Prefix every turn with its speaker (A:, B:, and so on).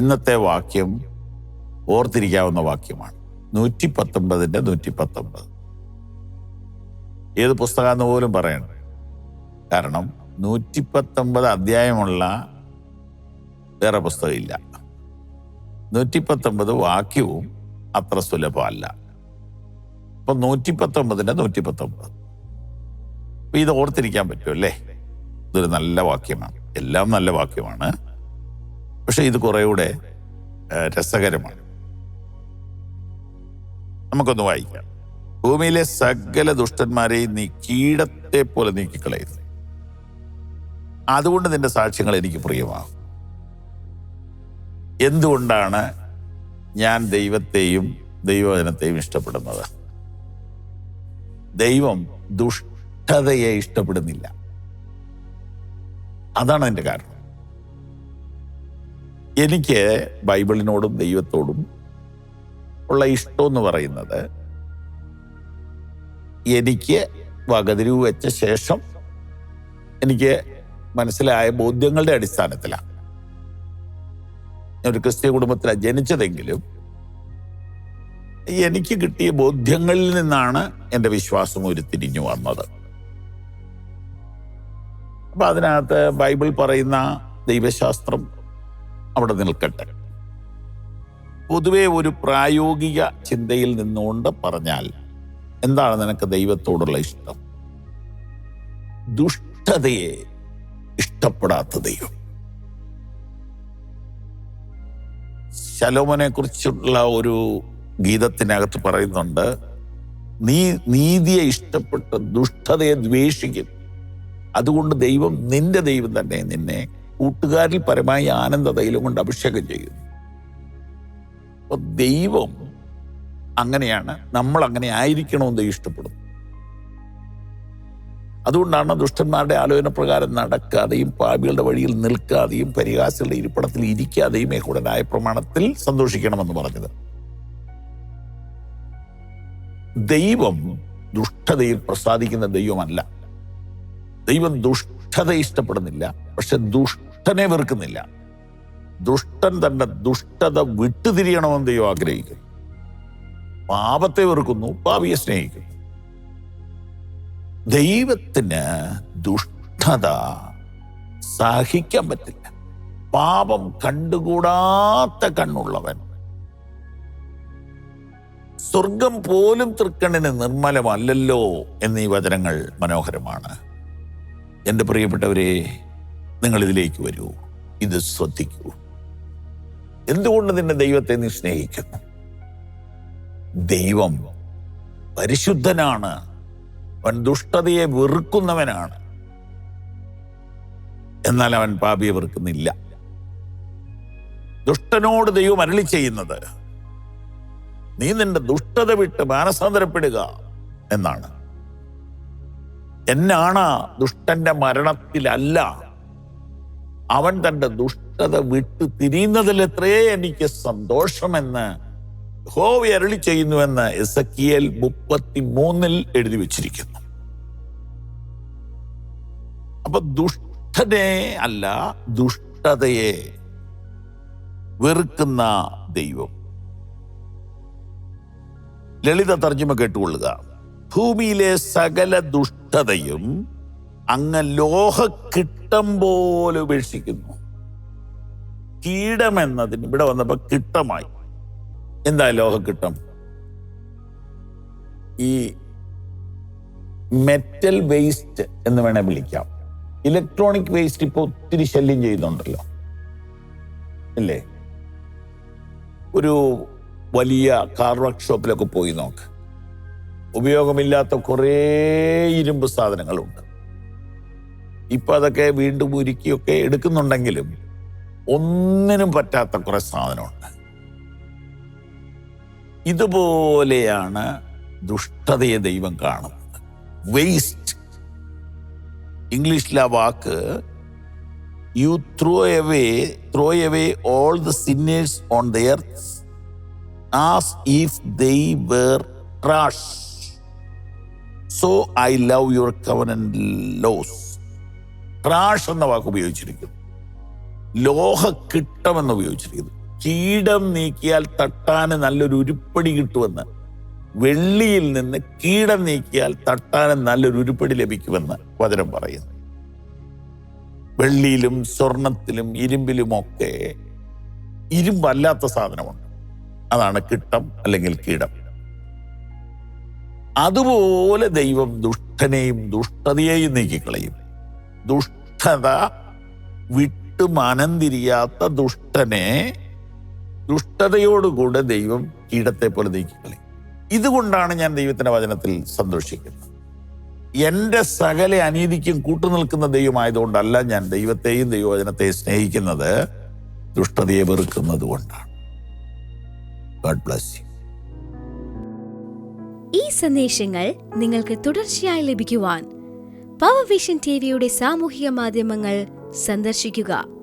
A: ഇന്നത്തെ വാക്യം ഓർത്തിരിക്കാവുന്ന വാക്യമാണ്. 119 119. ഏത് പുസ്തകമെന്ന് പോലും പറയണം. കാരണം 119 അധ്യായമുള്ള വേറെ പുസ്തകമില്ല. 119 വാക്യവും അത്ര സുലഭമല്ല. അപ്പൊ 119 119. അപ്പൊ ഇത് ഓർത്തിരിക്കാൻ പറ്റുമല്ലേ? ഇതൊരു നല്ല വാക്യമാണ്. എല്ലാം നല്ല വാക്യമാണ്. പക്ഷെ ഇത് കുറെ കൂടെ രസകരമാണ്. നമുക്കൊന്ന് വായിക്കാം. ഭൂമിയിലെ സകല ദുഷ്ടന്മാരെയും നീ കീടത്തെ പോലെ നീക്കിക്കളയുന്നു. അതുകൊണ്ട് നിന്റെ സാക്ഷ്യങ്ങൾ എനിക്ക് പ്രിയമാകും. എന്തുകൊണ്ടാണ് ഞാൻ ദൈവത്തെയും ദൈവവചനത്തെയും ഇഷ്ടപ്പെടുന്നത്? ദൈവം ദുഷ്ടതയെ ഇഷ്ടപ്പെടുന്നില്ല. അതാണ് അതിൻ്റെ കാരണം. എനിക്ക് ബൈബിളിനോടും ദൈവത്തോടും ഉള്ള ഇഷ്ടം എന്ന് പറയുന്നത് എനിക്ക് വകതിരിവ് വെച്ച ശേഷം എനിക്ക് മനസ്സിലായ ബോധ്യങ്ങളുടെ അടിസ്ഥാനത്തിലാണ്. ഒരു ക്രിസ്ത്യ കുടുംബത്തിലാണ് ജനിച്ചതെങ്കിലും എനിക്ക് കിട്ടിയ ബോധ്യങ്ങളിൽ നിന്നാണ് എൻ്റെ വിശ്വാസം ഉരുത്തിരിഞ്ഞു വന്നത്. അപ്പൊ അതിനകത്ത് ബൈബിൾ പറയുന്ന ദൈവശാസ്ത്രം അവിടെ നിൽക്കട്ടെ. പൊതുവെ ഒരു പ്രായോഗിക ചിന്തയിൽ നിന്നുകൊണ്ട് പറഞ്ഞാൽ എന്താണ് നിനക്ക് ദൈവത്തോടുള്ള ഇഷ്ടം? ദുഷ്ടതയെ ഇഷ്ടപ്പെടാത്ത ദൈവം. ശലോമോനെ കുറിച്ചുള്ള ഒരു ഗീതത്തിനകത്ത് പറയുന്നുണ്ട്, നീ നീതിയെ ഇഷ്ടപ്പെട്ട് ദുഷ്ടതയെ ദ്വേഷിക്കും. അതുകൊണ്ട് ദൈവം നിന്റെ ദൈവം തന്നെ നിന്നെ കൂട്ടുകാരിൽ പരമായി ആനന്ദ തൈലം കൊണ്ട് അഭിഷേകം ചെയ്യുന്നു. അപ്പൊ ദൈവം അങ്ങനെയാണ്. നമ്മൾ അങ്ങനെ ആയിരിക്കണമെന്ന് ഇഷ്ടപ്പെടുന്നു. അതുകൊണ്ടാണ് ദുഷ്ടന്മാരുടെ ആലോചന പ്രകാരം നടക്കാതെയും പാപികളുടെ വഴിയിൽ നിൽക്കാതെയും പരിഹാസികളുടെ ഇരിപ്പിടത്തിൽ ഇരിക്കാതെയും യഹോവയുടെ ന്യായപ്രമാണത്തിൽ സന്തോഷിക്കണമെന്ന് പറഞ്ഞത്. ദൈവം ദുഷ്ടതയിൽ പ്രസാദിക്കുന്ന ദൈവമല്ല. ദൈവം ദുഷ്ടത ഇഷ്ടപ്പെടുന്നില്ല, പക്ഷെ ദുഷ്ടനെ വെറുക്കുന്നില്ല. ദുഷ്ടൻ തന്റെ ദുഷ്ടത വിട്ടുതിരിയണമെന്ന് ദൈവം ആഗ്രഹിക്കുന്നു. പാപത്തെ വെറുക്കുന്നു, പാപിയെ സ്നേഹിക്കുന്നു. ദൈവത്തിന് ദുഷ്ടത സഹിക്കാൻ പറ്റില്ല. പാപം കണ്ടുകൂടാത്ത കണ്ണുള്ളവൻ. സ്വർഗം പോലും തൃക്കണ്ണിന് നിർമ്മലമല്ലല്ലോ എന്നീ വചനങ്ങൾ മനോഹരമാണ്. എൻ്റെ പ്രിയപ്പെട്ടവരെ, നിങ്ങൾ ഇതിലേക്ക് വരൂ, ഇത് ശ്രദ്ധിക്കൂ. എന്തുകൊണ്ട് നിന്റെ ദൈവത്തെ നീ സ്നേഹിക്കുന്നു? ദൈവം പരിശുദ്ധനാണ്. അവൻ ദുഷ്ടതയെ വെറുക്കുന്നവനാണ്. എന്നാൽ അവൻ പാപിയെ വെറുക്കുന്നില്ല. ദുഷ്ടനോട് ദൈവം അരുളി ചെയ്യുന്നത്, നീ നിന്റെ ദുഷ്ടത വിട്ട് മാനസാന്തരപ്പെടുക എന്നാണ്. എന്നാണ് ദുഷ്ടന്റെ മരണത്തിലല്ല, അവൻ തന്റെ ദുഷ്ടത വിട്ട് തിരിയുന്നതിൽ എത്രയേ എനിക്ക് സന്തോഷമെന്ന് യഹോവ അരുളി ചെയ്യുന്നുവെന്ന് എസെക്കിയേൽ 33 എഴുതി വെച്ചിരിക്കുന്നു. അപ്പൊ ദുഷ്ടനെ അല്ല, ദുഷ്ടതയെ വെറുക്കുന്ന ദൈവം. ലളിത തർജ്ജമ കേട്ടുകൊള്ളുക. ഭൂമിയിലെ സകല ദുഷ്ടതയും അങ്ങ് ലോഹക്കിട്ടം പോലെ ഉപേക്ഷിക്കുന്നു. കീടം എന്നതിന് ഇവിടെ വന്നപ്പോ കിട്ടമായി. എന്താ ലോഹക്കിട്ടം? ഈ മെറ്റൽ വേസ്റ്റ് എന്ന് വേണേ വിളിക്കാം. ഇലക്ട്രോണിക് വേസ്റ്റ് ഇപ്പൊ ഒത്തിരി ശല്യം ചെയ്യുന്നുണ്ടല്ലോ, ഇല്ലേ? ഒരു വലിയ കാർ വർക്ക്ഷോപ്പിലൊക്കെ പോയി നോക്ക്. ഉപയോഗമില്ലാത്ത കുറേ ഇരുമ്പ് സാധനങ്ങളുണ്ട്. ഇപ്പൊ അതൊക്കെ വീണ്ടും ഉരുക്കിയൊക്കെ എടുക്കുന്നുണ്ടെങ്കിലും ഒന്നിനും പറ്റാത്ത കുറെ സാധനമുണ്ട്. ഇതുപോലെയാണ് ദുഷ്ടതയെ ദൈവം കാണുന്നത്. വേസ്റ്റ്. ഇംഗ്ലീഷിലെ ആ വാക്ക് you throw away all the sinners on the earth as if they were trash. So I love your covenant laws. Trash എന്ന വാക്ക് ഉപയോഗിച്ചിരിക്കുന്നു. ലോഹക്കിട്ടം എന്ന് ഉപയോഗിച്ചിരിക്കുന്നു. കീടം നീക്കിയാൽ തട്ടാന് നല്ലൊരു ഉരുപ്പടി കിട്ടുമെന്ന്. വെള്ളിയിൽ നിന്ന് കീടം നീക്കിയാൽ തട്ടാന് നല്ലൊരു ഉരുപ്പടി ലഭിക്കുമെന്ന് വചനം പറയുന്നു. വെള്ളിയിലും സ്വർണത്തിലും ഇരുമ്പിലുമൊക്കെ ഇരുമ്പല്ലാത്ത സാധനമുണ്ട്. അതാണ് കിട്ടം അല്ലെങ്കിൽ കീടം. അതുപോലെ ദൈവം ദുഷ്ടനെയും ദുഷ്ടതയെയും നീക്കിക്കളയും. ദുഷ്ടത വിട്ട് മനം തിരിയാത്ത ദുഷ്ടനെ ദുഷ്ടതയോടുകൂടെ ദൈവം കീടത്തെ പോലെ നീക്കിക്കളയും. ഇതുകൊണ്ടാണ് ഞാൻ ദൈവത്തിന്റെ വചനത്തിൽ സന്തോഷിക്കുന്നത്. എൻ്റെ സകല അനീതിക്കും കൂട്ടുനിൽക്കുന്ന ദൈവമായതുകൊണ്ടല്ല ഞാൻ ദൈവത്തെയും ദൈവവചനത്തെയും സ്നേഹിക്കുന്നത്, ദുഷ്ടതയെ വെറുക്കുന്നത് കൊണ്ടാണ്. God bless you.
B: ഈ സന്ദേശങ്ങൾ നിങ്ങൾക്ക് തുടർച്ചയായി ലഭിക്കുവാൻ പവർ വിഷൻ ടിവിയുടെ സാമൂഹിക മാധ്യമങ്ങൾ സന്ദർശിക്കുക.